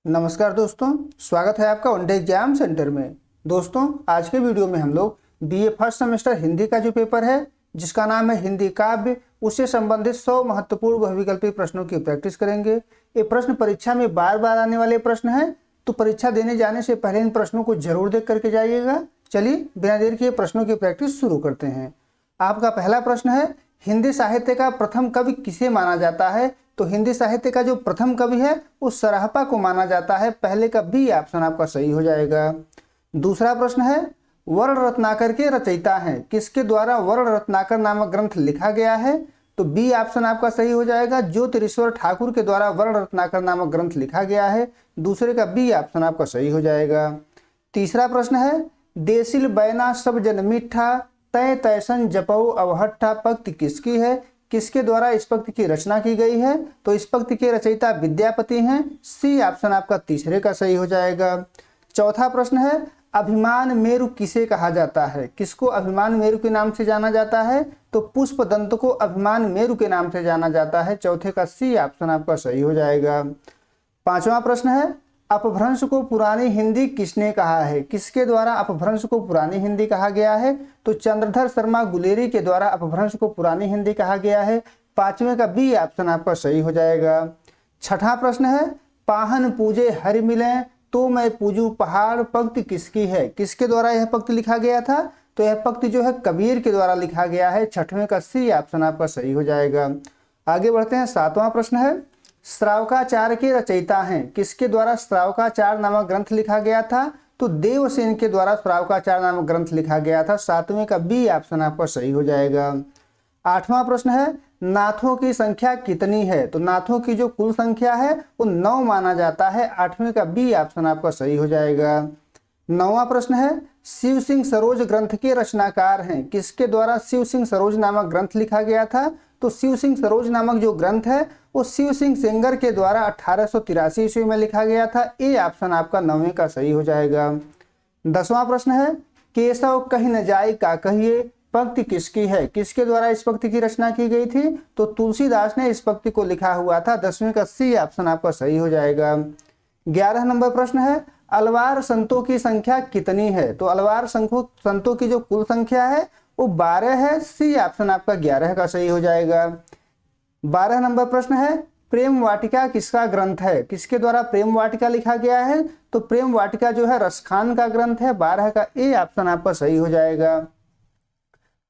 नमस्कार दोस्तों, स्वागत है आपका वनडे एग्जाम सेंटर में। दोस्तों, आज के वीडियो में हम लोग बीए फर्स्ट सेमेस्टर हिंदी का जो पेपर है जिसका नाम है हिंदी काव्य, उससे संबंधित 100 महत्वपूर्ण बहुविकल्पी प्रश्नों की प्रैक्टिस करेंगे। ये प्रश्न परीक्षा में बार बार आने वाले प्रश्न हैं, तो परीक्षा देने जाने से पहले इन प्रश्नों को जरूर देख करके जाइएगा। चलिए बिना देर किए प्रश्नों की प्रैक्टिस शुरू करते हैं। आपका पहला प्रश्न है, हिंदी साहित्य का प्रथम कवि किसे माना जाता है? तो हिंदी साहित्य का जो प्रथम कवि है वो सराहपा को माना जाता है। पहले का बी ऑप्शन आपका सही हो जाएगा। दूसरा प्रश्न है, वर्ण रत्नाकर के रचयिता हैं, किसके द्वारा वर्ण रत्नाकर नामक ग्रंथ लिखा गया है? तो बी ऑप्शन आपका सही हो जाएगा। ज्योतिरीश्वर ठाकुर के द्वारा वर्ण रत्नाकर नामक ग्रंथ लिखा गया है। दूसरे का बी ऑप्शन आपका सही हो जाएगा। तीसरा प्रश्न है, देसिल बैना सब जन मीठा तय तैसन जपऊ अवहट्ठा पंक्ति किसकी है? किसके द्वारा इस पंक्ति की रचना की गई है? तो इस पंक्ति के रचयिता विद्यापति हैं। सी ऑप्शन आपका तीसरे का सही हो जाएगा। चौथा प्रश्न है, अभिमान मेरु किसे कहा जाता है? किसको अभिमान मेरु के नाम से जाना जाता है? तो पुष्पदंत को अभिमान मेरु के नाम से जाना जाता है। चौथे का सी ऑप्शन आपका सही हो जाएगा। पांचवा प्रश्न है, अपभ्रंश को पुरानी हिंदी किसने कहा है? किसके द्वारा अपभ्रंश को पुरानी हिंदी कहा गया है? तो चंद्रधर शर्मा गुलेरी के द्वारा अपभ्रंश को पुरानी हिंदी कहा गया है। पांचवें का बी ऑप्शन आपका सही हो जाएगा। छठा प्रश्न है, पाहन पूजे हरि मिले तो मैं पूजू पहाड़ पंक्ति किसकी है? किसके द्वारा यह पंक्ति लिखा गया था? तो यह पंक्ति जो है कबीर के द्वारा लिखा गया है। छठवें का सी ऑप्शन आपका सही हो जाएगा। आगे बढ़ते हैं। सातवां प्रश्न है, श्रावकाचार्य के रचयिता हैं, किसके द्वारा श्रावकाचार्य नामक ग्रंथ लिखा गया था? तो देवसेन के द्वारा श्रावकाचार्य नामक ग्रंथ लिखा गया था। सातवें का बी ऑप्शन आपका सही हो जाएगा। आठवां प्रश्न है, नाथों की संख्या कितनी है? तो नाथों की जो कुल संख्या है वो 9 माना जाता है। आठवें का बी ऑप्शन आपका सही हो जाएगा। नौवां प्रश्न है, शिव सिंह सरोज ग्रंथ के रचनाकार हैं, किसके द्वारा शिव सिंह सरोज नामक ग्रंथ लिखा गया था? तो शिव सिंह सरोज नामक जो ग्रंथ है वो शिव सिंह सेंगर के द्वारा 1883 ईस्वी में लिखा गया था। ए ऑप्शन आपका 9वें का सही हो जाएगा। 10वां प्रश्न है, केशव कहीं न जाए का कहिए पंक्ति किसकी है? किसके द्वारा इस पंक्ति की रचना की गई थी? तो तुलसीदास ने इस पंक्ति को लिखा हुआ था। 10वें का सी ऑप्शन आपका सही हो जाएगा। 11 नंबर प्रश्न है, अलवार संतों की संख्या कितनी है? तो अलवार संतों की जो कुल संख्या है वो 12 है। सी ऑप्शन आपका 11 का सही हो जाएगा। 12 नंबर प्रश्न है, प्रेम वाटिका किसका ग्रंथ है? किसके द्वारा प्रेम वाटिका लिखा गया है? तो प्रेम वाटिका जो है रसखान का ग्रंथ है। 12 का ए ऑप्शन आपका सही हो जाएगा।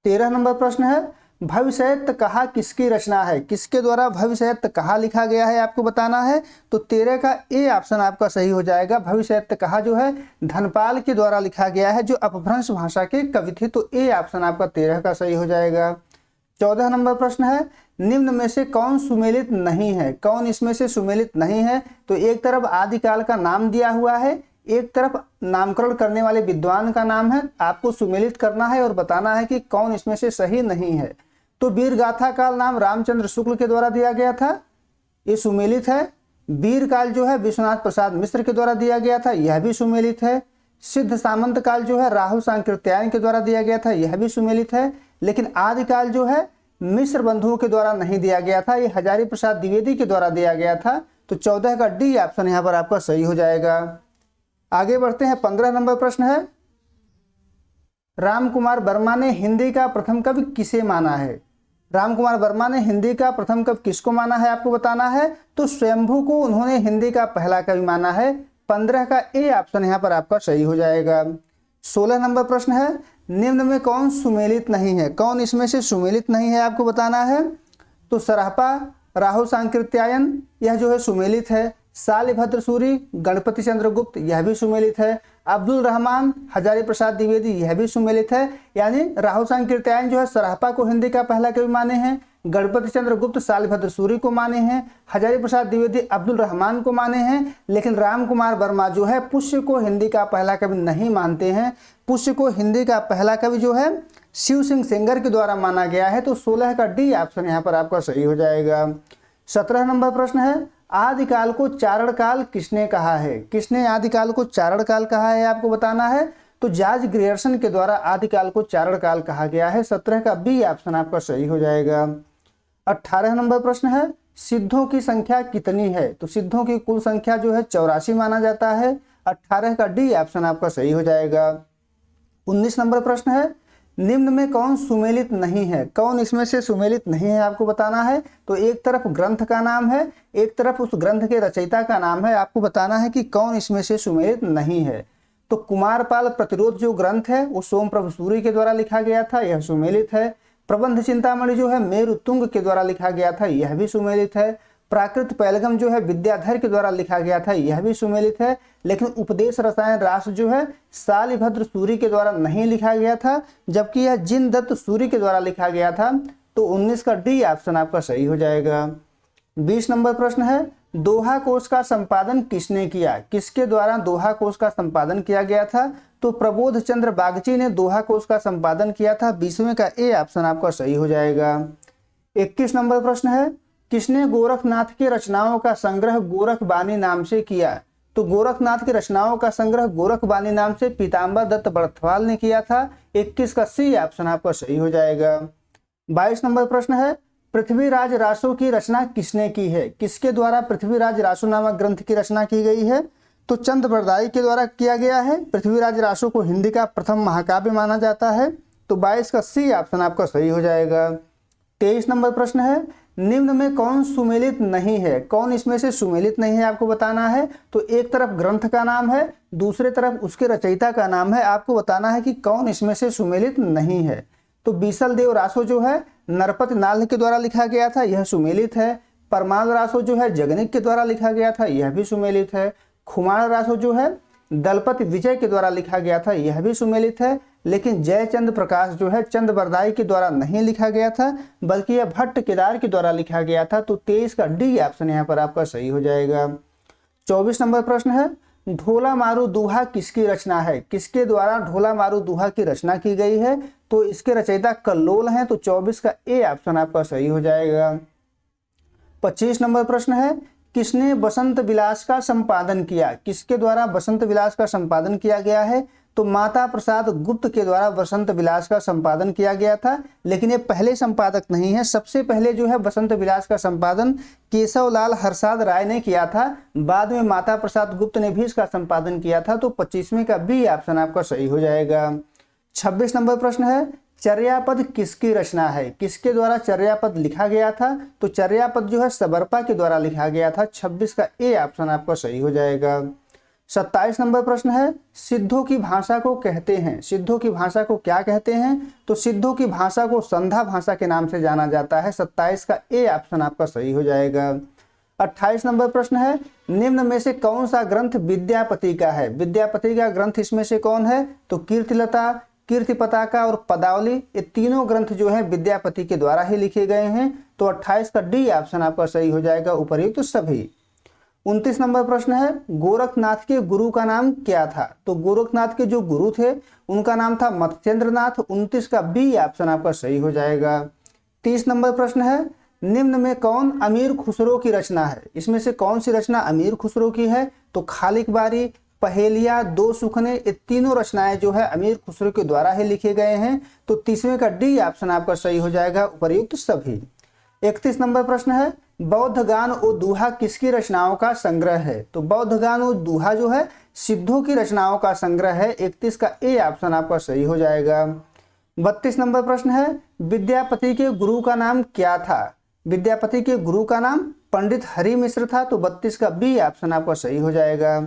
13 नंबर प्रश्न है, भविष्यत कहा किसकी रचना है? किसके द्वारा भविष्यत कहा लिखा गया है आपको बताना है। तो 13 का ए ऑप्शन आपका सही हो जाएगा। भविष्यत कहा जो है धनपाल के द्वारा लिखा गया है, जो अपभ्रंश भाषा के कवि थे। तो ए ऑप्शन आपका 13 का सही हो जाएगा। 14 नंबर प्रश्न है, निम्न में से कौन सुमेलित नहीं है? कौन इसमें से सुमेलित नहीं है? तो एक तरफ आदिकाल का नाम दिया हुआ है, एक तरफ नामकरण करने वाले विद्वान का नाम है। आपको सुमेलित करना है और बताना है कि कौन इसमें से सही नहीं है। तो वीर गाथा काल नाम रामचंद्र शुक्ल के द्वारा दिया गया था, ये सुमेलित है। वीर काल जो है विश्वनाथ प्रसाद मिश्र के द्वारा दिया गया था, यह भी सुमेलित है। सिद्ध सामंत काल जो है राहुल सांकृत्यायन के द्वारा दिया गया था, यह भी सुमेलित है। लेकिन आदिकाल जो है मिश्र बंधुओं के द्वारा नहीं दिया गया था, ये हजारी प्रसाद द्विवेदी के द्वारा दिया गया था। तो 14 का डी ऑप्शन यहाँ पर आपका सही हो जाएगा। आगे बढ़ते हैं। 15 नंबर प्रश्न है, राम कुमार वर्मा ने हिंदी का प्रथम कवि किसे माना है? राम कुमार वर्मा ने हिंदी का प्रथम कवि किसको माना है आपको बताना है। तो स्वयंभू को उन्होंने हिंदी का पहला कवि माना है। 15 का ए ऑप्शन यहाँ पर आपका सही हो जाएगा। 16 नंबर प्रश्न है, निम्न में कौन सुमेलित नहीं है? कौन इसमें से सुमेलित नहीं है आपको बताना है। तो सराहपा, राहुल सांकृत्यायन यह जो है सुमेलित है। शालिभद्र सूरी, गणपति चंद्र गुप्त यह भी सुमेलित है। अब्दुल रहमान, हजारी प्रसाद द्विवेदी यह भी सुमेलित है। यानी राहुल सांकृत्यायन जो है सराहपा को हिंदी का पहला कवि माने हैं, गणपति चंद्र गुप्त शालिभद्र सूरी को माने हैं, हजारी प्रसाद द्विवेदी अब्दुल रहमान को माने हैं। लेकिन राम कुमार वर्मा जो है पुष्य को हिंदी का पहला कवि नहीं मानते हैं। पुष्य को हिंदी का पहला कवि जो है शिव सिंह सेंगर के द्वारा माना गया है। तो 16 का डी ऑप्शन यहाँ पर आपका सही हो जाएगा। 17 नंबर प्रश्न है, आदिकाल को चारण काल किसने कहा है? किसने आदिकाल को चारण काल कहा है आपको बताना है। तो जॉर्ज ग्रियर्सन के द्वारा आदिकाल को चारण काल कहा गया है। 17 का बी ऑप्शन आपका सही हो जाएगा। 18 नंबर प्रश्न है, सिद्धों की संख्या कितनी है? तो सिद्धों की कुल संख्या जो है 84 माना जाता है। 18 का डी ऑप्शन आपका सही हो जाएगा। 19 नंबर प्रश्न है, निम्न में कौन सुमेलित नहीं है? कौन इसमें से सुमेलित नहीं है आपको बताना है। तो एक तरफ ग्रंथ का नाम है, एक तरफ उस ग्रंथ के रचयिता का नाम है, आपको बताना है कि कौन इसमें से सुमेलित नहीं है। तो कुमारपाल प्रतिरोध जो ग्रंथ है वो सोमप्रभु सूरी के द्वारा लिखा गया था, यह सुमेलित है। प्रबंध चिंतामणि जो है मेरुतुंग के द्वारा लिखा गया था, यह भी सुमेलित है। प्राकृत पैलगम जो है विद्याधर के द्वारा लिखा गया था, यह भी सुमेलित है। लेकिन उपदेश रसायन रास जो है शालिभद्र सूरी के द्वारा नहीं लिखा गया था, जबकि यह जिनदत्त सूरी के द्वारा लिखा गया था। तो 19 का डी ऑप्शन आपका सही हो जाएगा। 20 नंबर प्रश्न है, दोहा कोश का संपादन किसने किया? किसके द्वारा दोहा कोश का संपादन किया गया था? तो प्रबोध चंद्र बागची ने दोहा कोश का संपादन किया था। 20वें का ए ऑप्शन आपका सही हो जाएगा। 21 नंबर प्रश्न है, किसने गोरखनाथ की रचनाओं का संग्रह गोरखबानी नाम से किया? तो गोरखनाथ की रचनाओं का संग्रह गोरखबानी नाम से पीताम्बर दत्त बड़थवाल ने किया था। 21 का सी ऑप्शन आपका सही हो जाएगा। 22 नंबर प्रश्न है, पृथ्वीराज रासो की रचना किसने की है? किसके द्वारा पृथ्वीराज रासो नामक ग्रंथ की रचना की गई है? तो चंद बरदाई के द्वारा किया गया है। पृथ्वीराज रासो को हिंदी का प्रथम महाकाव्य माना जाता है। तो 22 का सी ऑप्शन आपका सही हो जाएगा। 23 नंबर प्रश्न है, निम्न में कौन सुमेलित नहीं है? कौन इसमें से सुमेलित नहीं है आपको बताना है। तो एक तरफ ग्रंथ का नाम है, दूसरे तरफ उसके रचयिता का नाम है, आपको बताना है कि कौन इसमें से सुमेलित नहीं है। तो बीसल देव रासो जो है नरपत नाल्ह के द्वारा लिखा गया था, यह सुमेलित है। परमाल रासो जो है जगनिक के द्वारा लिखा गया था, यह भी सुमेलित है। खुमार रासो जो है दलपति विजय के द्वारा लिखा गया था, यह भी सुमेलित है। लेकिन जयचंद प्रकाश जो है चंद बरदाई के द्वारा नहीं लिखा गया था, बल्कि यह भट्ट केदार के द्वारा लिखा गया था। तो 23 का डी ऑप्शन यहाँ पर आपका सही हो जाएगा। 24 नंबर प्रश्न है, ढोला मारू दूहा किसकी रचना है? किसके द्वारा ढोला मारू दूहा की रचना की गई है? तो इसके रचयिता कल्लोल हैं। तो 24 का ए ऑप्शन आपका सही हो जाएगा। 25 नंबर प्रश्न है, किसने बसंत विलास का संपादन किया? किसके द्वारा बसंत विलास का संपादन किया गया है? तो माता प्रसाद गुप्त के द्वारा बसंत विलास का संपादन किया गया था। लेकिन ये पहले संपादक नहीं है, सबसे पहले जो है बसंत विलास का संपादन केशवलाल हरसाद राय ने किया था। बाद में माता प्रसाद गुप्त ने भी इसका संपादन किया था। तो 25वें का बी ऑप्शन आपका सही हो जाएगा। 26 नंबर प्रश्न है, चर्यापद किसकी रचना है? किसके द्वारा चर्यापद लिखा गया था? तो चर्यापद जो है सबरपा के द्वारा लिखा गया था। 26 का ए ऑप्शन आपका सही हो जाएगा। 27 नंबर प्रश्न है, सिद्धों की भाषा को कहते हैं, सिद्धों की भाषा को क्या कहते हैं? तो सिद्धों की भाषा को संधा भाषा के नाम से जाना जाता है। 27 का ए ऑप्शन आपका सही हो जाएगा। 28 नंबर प्रश्न है, निम्न में से कौन सा ग्रंथ विद्यापति का है? विद्यापति का ग्रंथ इसमें से कौन है? तो कीर्तिलता, कीर्ति पताका और पदावली, ये तीनों ग्रंथ जो है विद्यापति के द्वारा ही लिखे गए हैं। तो 28 का डी ऑप्शन आपका सही हो जाएगा, उपर्युक्त सभी। 29 नंबर प्रश्न है, गोरखनाथ के गुरु का नाम क्या था? तो गोरखनाथ के जो गुरु थे उनका नाम था मत्स्येंद्रनाथ। 29 का बी ऑप्शन आपका सही हो जाएगा। 30 नंबर प्रश्न है, निम्न में कौन अमीर खुसरो की रचना है? इसमें से कौन सी रचना अमीर खुसरो की है? तो खालिक बारी, पहेलिया, दो सुखने, ये तीनों रचनाएं जो है अमीर खुसरो के द्वारा ही लिखे गए हैं। तो 30वें का डी ऑप्शन आपका सही हो जाएगा, उपर्युक्त सभी। 31 नंबर प्रश्न है, बौद्ध गान ओ दूहा किसकी रचनाओं का संग्रह है? तो बौद्ध गान ओ दूहा जो है सिद्धों की रचनाओं का संग्रह है। 31 का ए ऑप्शन आपका सही हो जाएगा। 32 नंबर प्रश्न है, विद्यापति के गुरु का नाम क्या था? विद्यापति के गुरु का नाम पंडित हरि मिश्र था। तो 32 का बी ऑप्शन आपका सही हो जाएगा।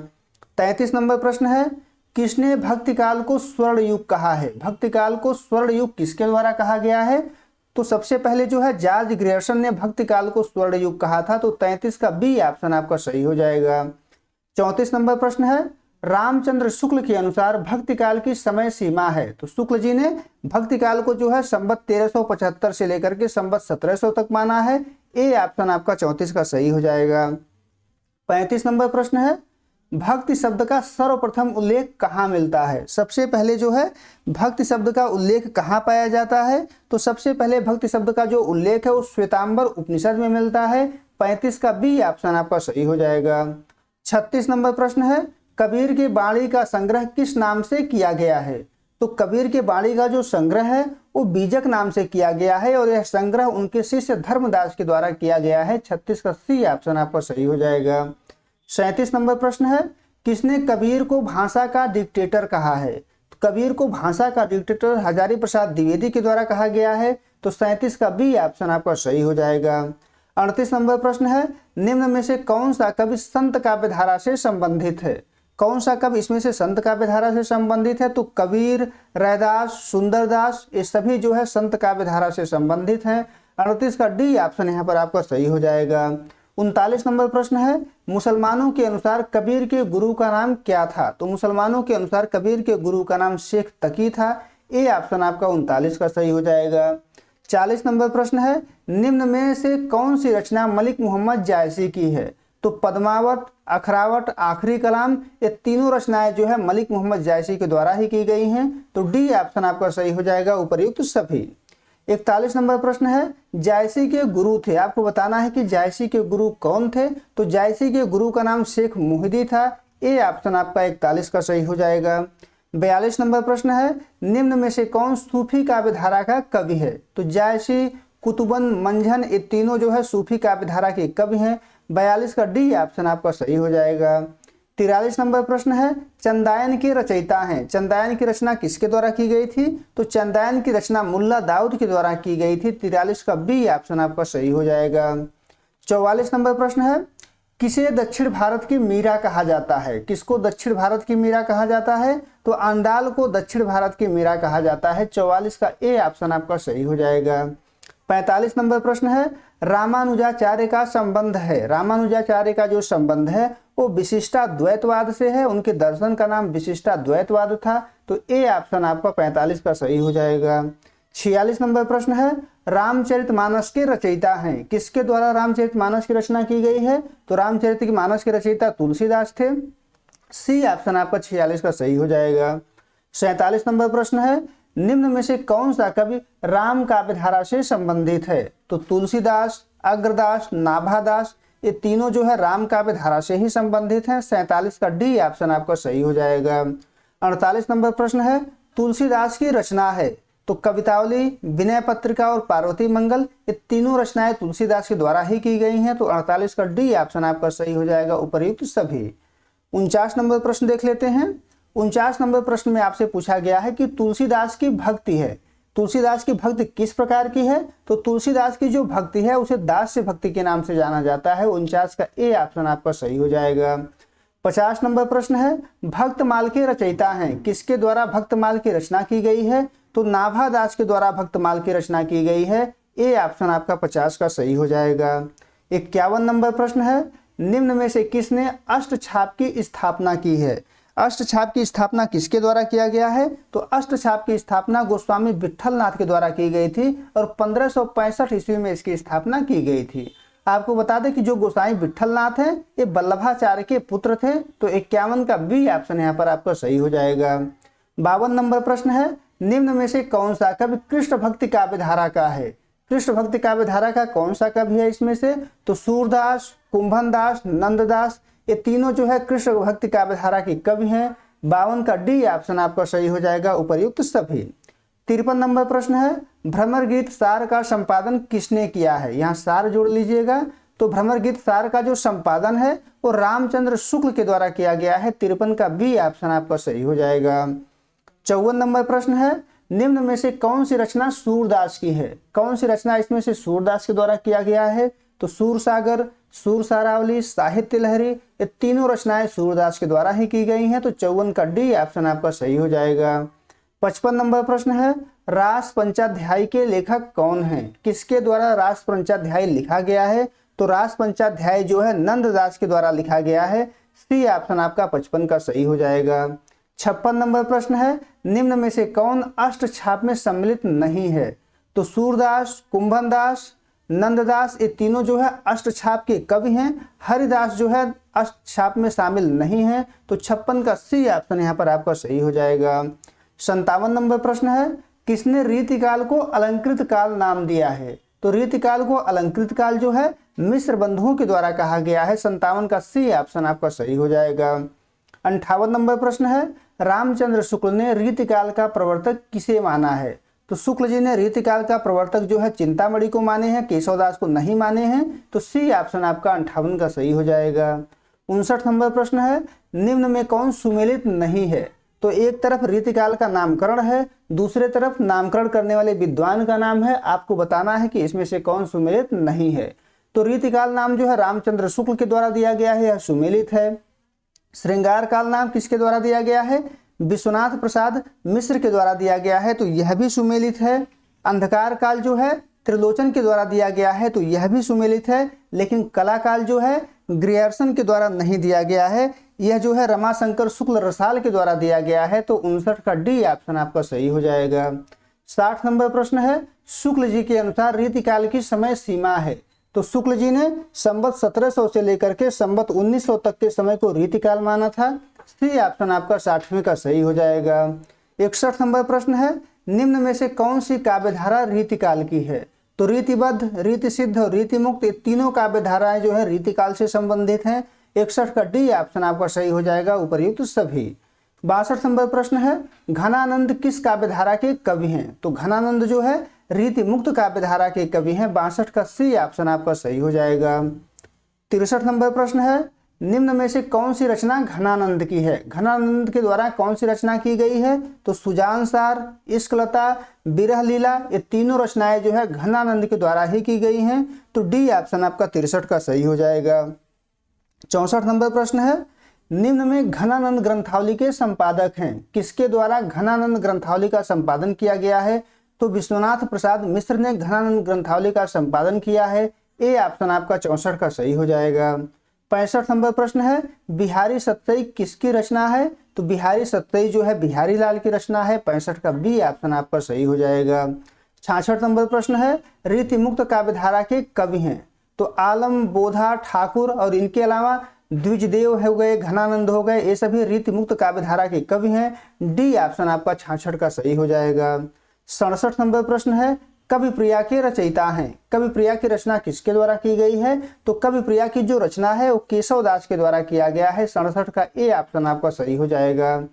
33 नंबर प्रश्न है, किसने भक्तिकाल को स्वर्ण युग कहा है? भक्तिकाल को स्वर्ण युग किसके द्वारा कहा गया है? तो सबसे पहले जो है जॉर्ज ग्रियर्सन ने भक्तिकाल को स्वर्ण युग कहा था। तो 33 का बी ऑप्शन आपका सही हो जाएगा। 34 नंबर प्रश्न है, रामचंद्र शुक्ल के अनुसार भक्तिकाल की समय सीमा है? तो शुक्ल जी ने भक्तिकाल को जो है संवत 1375 से लेकर के संवत 1700 तक माना है। ए ऑप्शन आपका 34 का सही हो जाएगा। 35 नंबर प्रश्न है, भक्ति शब्द का सर्वप्रथम उल्लेख कहाँ मिलता है? सबसे पहले जो है भक्ति शब्द का उल्लेख कहाँ पाया जाता है? तो सबसे पहले भक्ति शब्द का जो उल्लेख है वो श्वेतांबर उपनिषद में मिलता है। 35 का बी ऑप्शन आपका सही हो जाएगा। 36 नंबर प्रश्न है, कबीर की बाणी का संग्रह किस नाम से किया गया है? तो कबीर के वाणी का जो संग्रह है वो बीजक नाम से किया गया है और यह संग्रह उनके शिष्य धर्मदास के द्वारा किया गया है। 36 का सी ऑप्शन आपका सही हो जाएगा। 37 नंबर प्रश्न है, किसने कबीर को भाषा का डिक्टेटर कहा है? तो कबीर को भाषा का डिक्टेटर हजारी प्रसाद द्विवेदी के द्वारा कहा गया है। तो 37 का बी ऑप्शन आपका सही हो जाएगा। 38 नंबर प्रश्न है, निम्न में से कौन सा कवि संत काव्य धारा से संबंधित है? कौन सा कवि इसमें से संत काव्य धारा से संबंधित है? तो कबीर, रैदास, सुंदरदास, ये सभी जो है संत काव्य धारा से संबंधित हैं। 38 का डी ऑप्शन यहाँ पर आपका सही हो जाएगा। 39 नंबर प्रश्न है, मुसलमानों के अनुसार कबीर के गुरु का नाम क्या था? तो मुसलमानों के अनुसार कबीर के गुरु का नाम शेख तकी था। ए ऑप्शन आपका 39 का सही हो जाएगा। 40 नंबर प्रश्न है, निम्न में से कौन सी रचना मलिक मोहम्मद जायसी की है? तो पद्मावत, अखरावट, आखिरी कलाम, ये तीनों रचनाएं जो है मलिक मोहम्मद जायसी के द्वारा ही की गई हैं। तो डी ऑप्शन आपका सही हो जाएगा, उपर्युक्त सभी। 41 नंबर प्रश्न है, जायसी के गुरु थे, आपको बताना है कि जायसी के गुरु कौन थे? तो जायसी के गुरु का नाम शेख मुहिदी था। ए ऑप्शन आपका 41 का सही हो जाएगा। 42 नंबर प्रश्न है, निम्न में से कौन सूफी काव्य धारा का कवि है? तो जायसी, कुतुबन, मंझन, ये तीनों जो है सूफी काव्य धारा के कवि हैं। 42 का डी ऑप्शन आपका सही हो जाएगा। 43 नंबर प्रश्न है, चंदायन के रचयिता हैं। चंदायन की रचना किसके द्वारा की गई थी? तो चंदायन की रचना मुल्ला दाऊद के द्वारा की गई थी। 43 का बी ऑप्शन आपका सही हो जाएगा। 44 नंबर प्रश्न है, किसे दक्षिण भारत की मीरा कहा जाता है? किसको दक्षिण भारत की मीरा कहा जाता है? तो अंडाल को दक्षिण भारत की मीरा कहा जाता है। 44 का ए ऑप्शन आपका सही हो जाएगा। 45 नंबर प्रश्न है, रामानुजाचार्य का संबंध है। रामानुजाचार्य का जो संबंध है वो विशिष्टाद्वैतवाद से है। उनके दर्शन का नाम विशिष्टाद्वैतवाद था। तो ए ऑप्शन आपका 45 का सही हो जाएगा। 46 नंबर प्रश्न है, रामचरितमानस के रचयिता हैं। किसके द्वारा रामचरितमानस की रचना की गई है? तो रामचरितमानस के रचयिता तुलसीदास थे। सी ऑप्शन आपका 46 का सही हो जाएगा। 47 नंबर प्रश्न है, निम्न में से कौन सा कवि राम काव्य धारा से संबंधित है? तो तुलसीदास, अग्रदास, नाभादास, ये तीनों जो है राम काव्य धारा से ही संबंधित हैं। 47 का डी ऑप्शन आपका सही हो जाएगा। 48 नंबर प्रश्न है, तुलसीदास की रचना है। तो कवितावली, विनय पत्रिका और पार्वती मंगल, ये तीनों रचनाएं तुलसीदास के द्वारा ही की गई हैं। तो 48 का डी ऑप्शन आपका सही हो जाएगा, उपर्युक्त सभी। 49 नंबर प्रश्न देख लेते हैं। 49 नंबर प्रश्न में आपसे पूछा गया है कि तुलसीदास की भक्ति है, तुलसीदास की भक्ति किस प्रकार की है? तो तुलसीदास की जो भक्ति है उसे दास्य भक्ति के नाम से जाना जाता है। 49 का ए ऑप्शन आपका सही हो जाएगा। 50 नंबर प्रश्न है, भक्तमाल के रचयिता हैं। किसके द्वारा भक्तमाल की रचना की गई है? तो नाभादास के द्वारा भक्तमाल की रचना की गई है। ए ऑप्शन आपका 50 का सही हो जाएगा। 51 नंबर प्रश्न है, निम्न में से किसने अष्टछाप की स्थापना की है? अष्टछाप की स्थापना किसके द्वारा किया गया है? तो अष्टछाप की स्थापना गोस्वामी विट्ठलनाथ के द्वारा की गई थी और 1565 ईस्वी में इसकी स्थापना की गई थी। आपको बता दें कि जो गोसाई विट्ठलनाथ हैं ये वल्लभाचार्य के पुत्र थे। तो 51 का बी ऑप्शन यहाँ पर आपका सही हो जाएगा। 52 नंबर प्रश्न है, निम्न में से कौन सा कवि कृष्ण भक्ति काव्य धारा का है? कृष्ण भक्ति काव्य धारा का कौन सा कवि है इसमें से? तो सूरदास, कुंभनदास, नंददास, ये तीनों जो है कृष्ण भक्ति काव्य धारा के कवि हैं। 52 का डी ऑप्शन आपका सही हो जाएगा, उपर्युक्त सभी। 53 नंबर प्रश्न है, भ्रमर गीत सार का संपादन किसने किया है? यहाँ सार जोड़ लीजिएगा। तो भ्रमर गीत सार का जो संपादन है वो रामचंद्र शुक्ल के द्वारा किया गया है। 53 का बी ऑप्शन आपका सही हो जाएगा। 54 नंबर प्रश्न है, निम्न में से कौन सी रचना सूरदास की है? कौन सी रचना इसमें से सूरदास के द्वारा किया गया है? तो सूरसागर, सूरसारावली, साहित्य लहरी, ये तीनों रचनाएं सूरदास के द्वारा ही की गई हैं। तो 54 का डी ऑप्शन आपका सही हो जाएगा। 55 नंबर प्रश्न है, रास पंचाध्यायी के लेखक कौन हैं? किसके द्वारा रास पंचाध्यायी लिखा गया है? तो रास पंचाध्यायी जो है नंददास के द्वारा लिखा गया है। सी ऑप्शन आपका 55 का सही हो जाएगा। 56 नंबर प्रश्न है, निम्न में से कौन अष्टछाप में सम्मिलित नहीं है? तो सूरदास, कुंभनदास, नंददास, ये तीनों जो है अष्टछाप के कवि हैं। हरिदास जो है अष्टछाप में शामिल नहीं है। तो 56 का सी ऑप्शन यहाँ पर आपका सही हो जाएगा। 57 नंबर प्रश्न है, किसने रीतिकाल को अलंकृत काल नाम दिया है? तो रीतिकाल को अलंकृत काल जो है मिश्र बंधुओं के द्वारा कहा गया है। 57 का सी ऑप्शन आपका सही हो जाएगा। 58 नंबर प्रश्न है, रामचंद्र शुक्ल ने रीतिकाल का प्रवर्तक किसे माना है? तो शुक्ल जी ने रीतिकाल का प्रवर्तक जो है चिंतामणि को माने हैं, केशवदास को नहीं माने हैं। तो सी ऑप्शन आपका 58 का सही हो जाएगा। 59 नंबर प्रश्न है, निम्न में कौन सुमेलित नहीं है? तो एक तरफ रीतिकाल का नामकरण है, दूसरे तरफ नामकरण करने वाले विद्वान का नाम है। आपको बताना है कि इसमें से कौन सुमेलित नहीं है। तो रीतिकाल नाम जो है रामचंद्र शुक्ल के द्वारा दिया गया है, यह सुमेलित है। श्रृंगार काल नाम किसके द्वारा दिया गया है? विश्वनाथ प्रसाद मिश्र के द्वारा दिया गया है, तो यह भी सुमेलित है। अंधकार काल जो है त्रिलोचन के द्वारा दिया गया है, तो यह भी सुमेलित है। लेकिन कला काल जो है ग्रियर्सन के द्वारा नहीं दिया गया है, यह जो है रमाशंकर शुक्ल रसाल के द्वारा दिया गया है। तो 59 का डी ऑप्शन आपका सही हो जाएगा। 60 नंबर प्रश्न है, शुक्ल जी के अनुसार रीतिकाल की समय सीमा है। तो शुक्ल जी ने संवत 1700 से लेकर के संवत 1900 तक के समय को रीतिकाल माना था। सी ऑप्शन आपका 60वें का सही हो जाएगा। 61 नंबर प्रश्न है, निम्न में से कौन सी काव्यधारा रीतिकाल की है? तो रीतिबद्ध, रीति सिद्ध और रीति मुक्त, ये तीनों काव्यधाराएं जो है रीतिकाल से संबंधित हैं। 61 का डी ऑप्शन आपका सही हो जाएगा, उपर्युक्त सभी। 62 नंबर प्रश्न है, घनानंद किस काव्यधारा के कवि हैं? तो घनानंद जो है रीति मुक्त काव्यधारा के कवि हैं। 62 का सी ऑप्शन आपका सही हो जाएगा। 63 नंबर प्रश्न है, निम्न में से कौन सी रचना घनानंद की है? घनानंद के द्वारा कौन सी रचना की गई है? तो सुजान सार, इश्कलता, विरह लीला, ये तीनों रचनाएं जो है घनानंद के द्वारा ही की गई हैं। तो डी ऑप्शन आपका 63 का सही हो जाएगा। 64 नंबर प्रश्न है, निम्न में घनानंद ग्रंथावली के संपादक हैं। किसके द्वारा घनानंद ग्रंथावली का संपादन किया गया है? तो विश्वनाथ प्रसाद मिश्र ने घनानंद ग्रंथावली का संपादन किया है। ए ऑप्शन आपका 64 का सही हो जाएगा। 65 नंबर प्रश्न है, बिहारी सत्तई किसकी रचना है? तो बिहारी सत्तई जो है बिहारी लाल की रचना है। 65 का बी ऑप्शन आपका सही हो जाएगा। 66 नंबर प्रश्न है, रीति मुक्त काव्यधारा के कवि हैं। तो आलम, बोधा, ठाकुर और इनके अलावा द्विजदेव हो गए, घनानंद हो गए, ये सभी रीति मुक्त काव्यधारा के कवि हैं। डी ऑप्शन आपका 66 का सही हो जाएगा। 67 नंबर प्रश्न है, कवि प्रिया के रचयिता हैं। कवि प्रिया की रचना किसके द्वारा की गई है? तो कवि प्रिया की जो रचना है वो केशवदास के द्वारा किया गया है। 67 का ए ऑप्शन आपका सही हो जाएगा।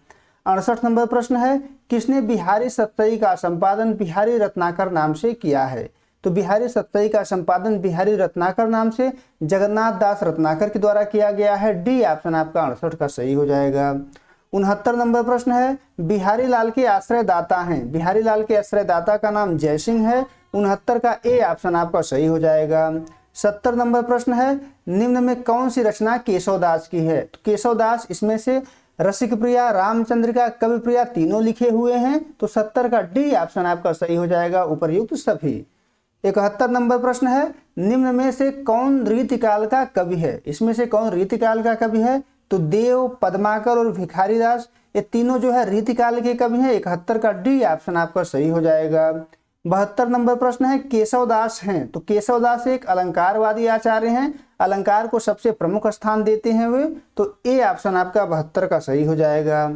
68 नंबर प्रश्न है, किसने बिहारी सत्तई का संपादन बिहारी रत्नाकर नाम से किया है? तो बिहारी सत्तई का संपादन बिहारी रत्नाकर नाम से जगन्नाथ दास रत्नाकर के द्वारा किया गया है। डी ऑप्शन आपका 68 का सही हो जाएगा। 69 नंबर प्रश्न है, बिहारी लाल के आश्रयदाता हैं। बिहारी लाल के आश्रयदाता का नाम जयसिंह है। 69 का ए ऑप्शन आपका सही हो जाएगा। 70 नंबर प्रश्न है, निम्न में कौन सी रचना केशवदास की है? तो केशवदास इसमें से रसिक प्रिया, रामचंद्रिका, कवि प्रिया तीनों लिखे हुए हैं। तो 70 का डी ऑप्शन आपका सही हो जाएगा, उपर्युक्त सभी। 71 नंबर प्रश्न है, निम्न में से कौन रीतिकाल का कवि है? इसमें से कौन रीतिकाल का कवि है? तो देव, पद्माकर और भिखारी दास, ये तीनों जो है रीतिकाल के कवि हैं। 71 का डी ऑप्शन आपका सही हो जाएगा। 72 नंबर प्रश्न है, केशवदास हैं। तो केशवदास एक अलंकारवादी आचार्य हैं, अलंकार को सबसे प्रमुख स्थान देते हैं वे। तो ए ऑप्शन आपका 72 का सही हो जाएगा।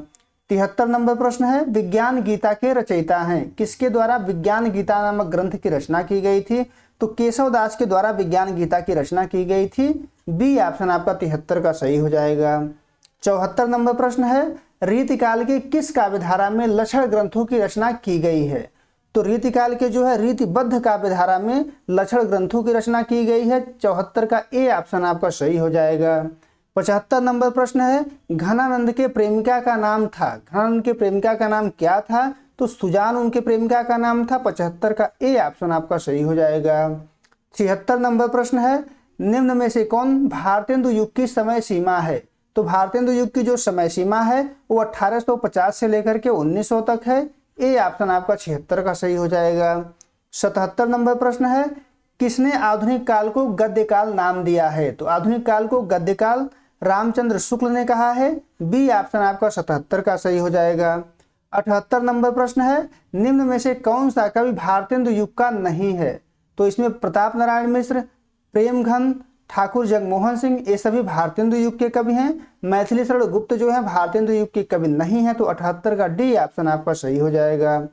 73 नंबर प्रश्न है, विज्ञान गीता के रचयिता हैं। किसके द्वारा विज्ञान गीता नामक ग्रंथ की रचना की गई थी? तो केशवदास के द्वारा विज्ञान गीता की रचना की गई थी। बी ऑप्शन आपका 73 का सही हो जाएगा। 74 नंबर प्रश्न है, रीतिकाल के किस काव्यधारा में लक्षण ग्रंथों की रचना की गई है? तो रीतिकाल के जो है रीतिबद्ध काव्यधारा में लक्षण ग्रंथों की रचना की गई है। 74 का ए ऑप्शन आपका सही हो जाएगा। 75 नंबर प्रश्न है, घनानंद के प्रेमिका का नाम था। घनानंद के प्रेमिका का नाम क्या था? तो सुजान उनके प्रेमिका का नाम था। 75 का ए ऑप्शन आपका सही हो जाएगा। 76 नंबर प्रश्न है, निम्न में से कौन भारतेंदु युग की समय सीमा है? तो भारतेंदु युग की जो समय सीमा है वो 1850 से लेकर के 1900 तक है। ए ऑप्शन आपका 76 का सही हो जाएगा। 77 नंबर प्रश्न है, किसने आधुनिक काल को गद्य काल नाम दिया है? तो आधुनिक काल को गद्य काल रामचंद्र शुक्ल ने कहा है। बी ऑप्शन आपका 77 का सही हो जाएगा। 78 नंबर प्रश्न है, निम्न में से कौन सा कवि भारतेंदु युग का नहीं है? तो इसमें प्रताप नारायण मिश्र, प्रेमघन, ठाकुर जगमोहन सिंह, ये सभी भारतेंदु युग के कवि हैं। मैथिली शरण गुप्त जो है भारतेंदु युग के कवि नहीं है। तो 78 का डी ऑप्शन आपका सही हो जाएगा।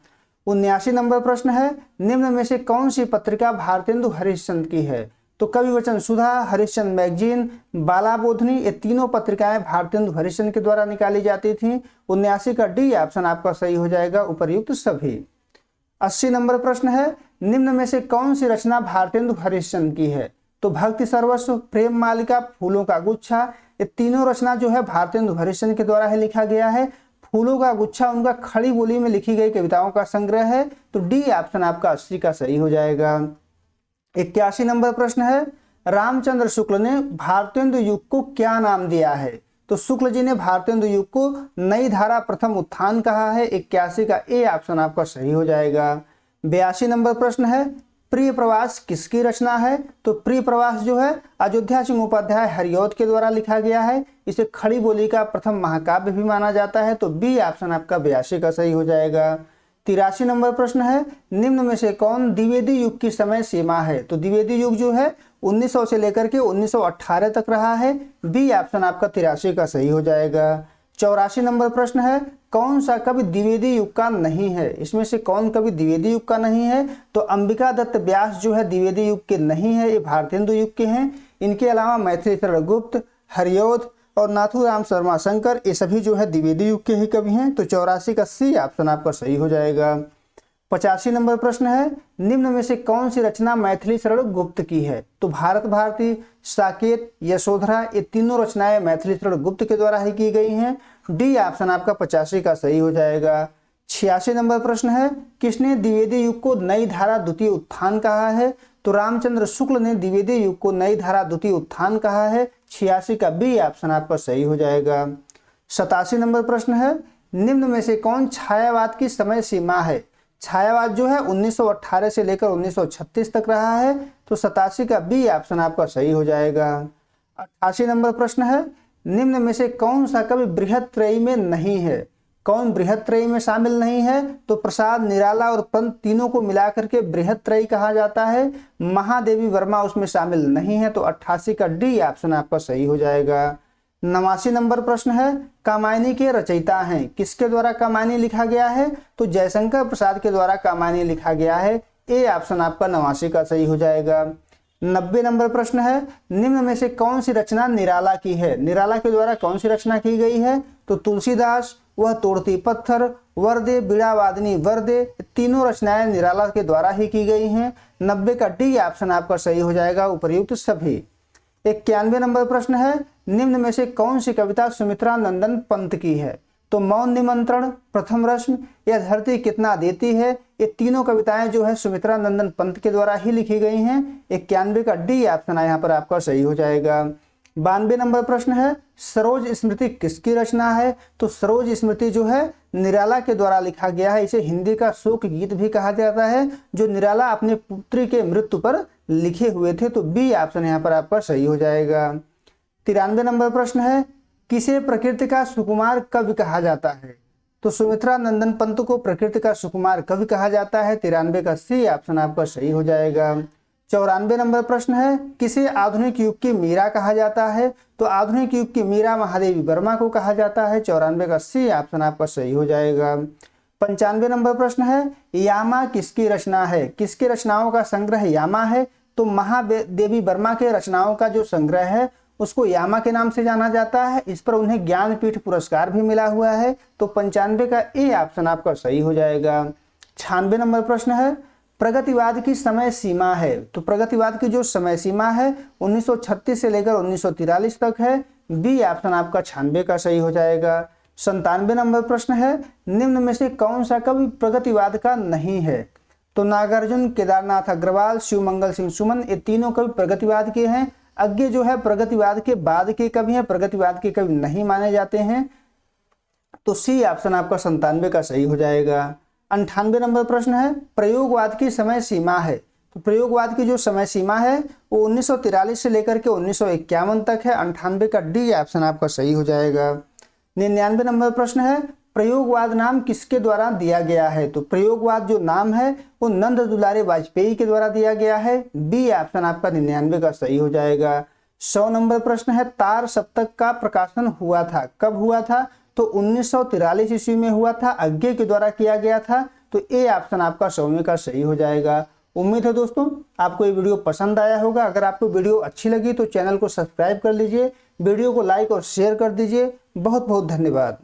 79 नंबर प्रश्न है, निम्न में से कौन सी पत्रिका भारतेंदु हरिश्चंद्र की है? तो कवि वचन सुधा, हरिश्चंद्र मैगजीन, बाला बोधनी, ये तीनों पत्रिकाएं भारतेंदु हरिश्चंद्र के द्वारा निकाली जाती थी। 79 का डी ऑप्शन आपका सही हो जाएगा, उपर्युक्त सभी। 80 नंबर प्रश्न है, निम्न में से कौन सी रचना भारतेंदु हरिश्चंद्र की है? तो भक्ति सर्वस्व, प्रेम मालिका, फूलों का गुच्छा, ये तीनों रचना जो है भारतेंदु हरिश्चंद्र के द्वारा है लिखा गया है। फूलों का गुच्छा उनका खड़ी बोली में लिखी गई कविताओं का संग्रह है, तो डी ऑप्शन आपका 80 का सही हो जाएगा। 81 नंबर प्रश्न है, रामचंद्र शुक्ल ने भारतेंदु युग को क्या नाम दिया है? तो शुक्ल जी ने भारतेंदु युग को नई धारा प्रथम उत्थान कहा है। 81 का ए ऑप्शन आपका सही हो जाएगा। 82 नंबर प्रश्न है, प्रिय प्रवास किसकी रचना है? तो प्रिय प्रवास जो है अयोध्या सिंह उपाध्याय हरिऔध के द्वारा लिखा गया है। इसे खड़ी बोली का प्रथम महाकाव्य भी माना जाता है, तो बी ऑप्शन आपका 82 का सही हो जाएगा। 83 नंबर प्रश्न है, निम्न में से कौन द्विवेदी युग की समय सीमा है? तो द्विवेदी युग जो है 1900 से लेकर के 1918 तक रहा है। बी ऑप्शन आपका 83 का सही हो जाएगा। 84 नंबर प्रश्न है, कौन सा कवि द्विवेदी युग का नहीं है? इसमें से कौन कवि द्विवेदी युग का नहीं है? तो अंबिका दत्त व्यास जो है द्विवेदी युग के नहीं है, ये भारतेंदु युग के हैं। इनके अलावा मैथिली शरण गुप्त, हरिऔध और नाथूराम शर्मा शंकर, ये सभी जो है द्विवेदी युग के ही कवि हैं। तो 84 का सी ऑप्शन आपका सही हो जाएगा। 85 नंबर प्रश्न है, निम्न में से कौन सी रचना मैथिली शरण गुप्त की है? तो भारत भारती, साकेत, यशोधरा, ये तीनों रचनाएं मैथिली शरण गुप्त के द्वारा ही की गई हैं। डी ऑप्शन आपका 85 का सही हो जाएगा। 86 नंबर प्रश्न है, किसने द्विवेदी युग को नई धारा द्वितीय उत्थान कहा है? तो रामचंद्र शुक्ल ने द्विवेदी युग को नई धारा द्वितीय उत्थान कहा है। 86 का बी ऑप्शन आपका सही हो जाएगा। 87 नंबर प्रश्न है, निम्न में से कौन छायावाद की समय सीमा है? छायावाद जो है 1918 से लेकर 1936 तक रहा है, तो 87 का बी ऑप्शन आपका सही हो जाएगा। 88 नंबर प्रश्न है, निम्न में से कौन सा कवि बृहत्त्रयी में नहीं है? कौन बृहत्त्रयी में शामिल नहीं है? तो प्रसाद, निराला और पंत तीनों को मिलाकर के बृहत्त्रयी कहा जाता है। महादेवी वर्मा उसमें शामिल नहीं है, तो 88 का डी ऑप्शन आपका सही हो जाएगा। 89 नंबर प्रश्न है, कामायनी के रचयिता हैं? किसके द्वारा कामायनी लिखा गया है? तो जयशंकर प्रसाद के द्वारा कामायनी लिखा गया है। ए ऑप्शन आपका 89 का सही हो जाएगा। 90 नंबर प्रश्न है, निम्न में से कौन सी रचना निराला की है? निराला के द्वारा कौन सी रचना की गई है? तो तुलसीदास, वह तोड़ती पत्थर, वरदे, बीड़ावादनी वरदे, तीनों रचनाएं निराला के द्वारा ही की गई हैं। 90 का डी ऑप्शन आपका सही हो जाएगा, उपर्युक्त सभी। 91 नंबर प्रश्न है, निम्न में से कौन सी कविता सुमित्रा नंदन पंत की है? तो मौन निमंत्रण, प्रथम रश्मि, यह धरती कितना देती है, ये तीनों कविताएं जो है सुमित्रा नंदन पंत के द्वारा ही लिखी गई हैं। 91 का डी ऑप्शन यहाँ पर आपका सही हो जाएगा। 92 नंबर प्रश्न है, सरोज स्मृति किसकी रचना है? तो सरोज स्मृति जो है निराला के द्वारा लिखा गया है। इसे हिंदी का शोक गीत भी कहा जाता है, जो निराला अपने पुत्री के मृत्यु पर लिखे हुए थे। तो बी ऑप्शन यहाँ पर आपका सही हो जाएगा। 93 नंबर प्रश्न है, किसे प्रकृति का सुकुमार कवि कहा जाता है? तो सुमित्रा नंदन पंत को प्रकृति का सुकुमार कवि कहा जाता है। 93 का सी ऑप्शन आपका सही हो जाएगा। 94 नंबर प्रश्न है, किसे आधुनिक युग की मीरा कहा जाता है? तो आधुनिक युग की मीरा महादेवी वर्मा को कहा जाता है। 94 का सी ऑप्शन आपका सही हो जाएगा। 95 नंबर प्रश्न है, यामा किसकी रचना है? किसके रचनाओं का संग्रह यामा है? तो महादेवी वर्मा के रचनाओं का जो संग्रह है उसको यामा के नाम से जाना जाता है। इस पर उन्हें ज्ञानपीठ पुरस्कार भी मिला हुआ है। तो 95 का ए ऑप्शन आपका सही हो जाएगा। 96 नंबर प्रश्न है, प्रगतिवाद की समय सीमा है? तो प्रगतिवाद की जो समय सीमा है 1936 से लेकर 1943 तक है। बी ऑप्शन आपका 96 का सही हो जाएगा। 97 नंबर प्रश्न है, निम्न में से कौन सा कवि प्रगतिवाद का नहीं है? तो नागार्जुन, केदारनाथ अग्रवाल, शिवमंगल सिंह सुमन, ये तीनों कवि प्रगतिवाद के हैं। अज्ञे जो है प्रगतिवाद के बाद के कवि हैं, प्रगतिवाद के कवि नहीं माने जाते हैं। तो सी ऑप्शन आपका 97 का सही हो जाएगा। 98 नंबर प्रश्न है, प्रयोगवाद की समय सीमा है? तो प्रयोगवाद की जो समय सीमा है वो 1943 से लेकर के 1951 तक है। 98 का डी ऑप्शन आपका सही हो जाएगा। 99 नंबर प्रश्न है, प्रयोगवाद नाम किसके द्वारा दिया गया है? तो प्रयोगवाद जो नाम है वो नंद दुलारे वाजपेयी के द्वारा दिया गया है। बी ऑप्शन आपका 99 का सही हो जाएगा। 100 नंबर प्रश्न है, तार सप्तक का प्रकाशन हुआ था, कब हुआ था? तो 1943 ईस्वी में हुआ था, अज्ञे के द्वारा किया गया था। तो ए ऑप्शन आपका 100वें का सही हो जाएगा। उम्मीद है दोस्तों आपको ये वीडियो पसंद आया होगा। अगर आपको वीडियो अच्छी लगी तो चैनल को सब्सक्राइब कर लीजिए, वीडियो को लाइक और शेयर कर दीजिए। बहुत बहुत धन्यवाद।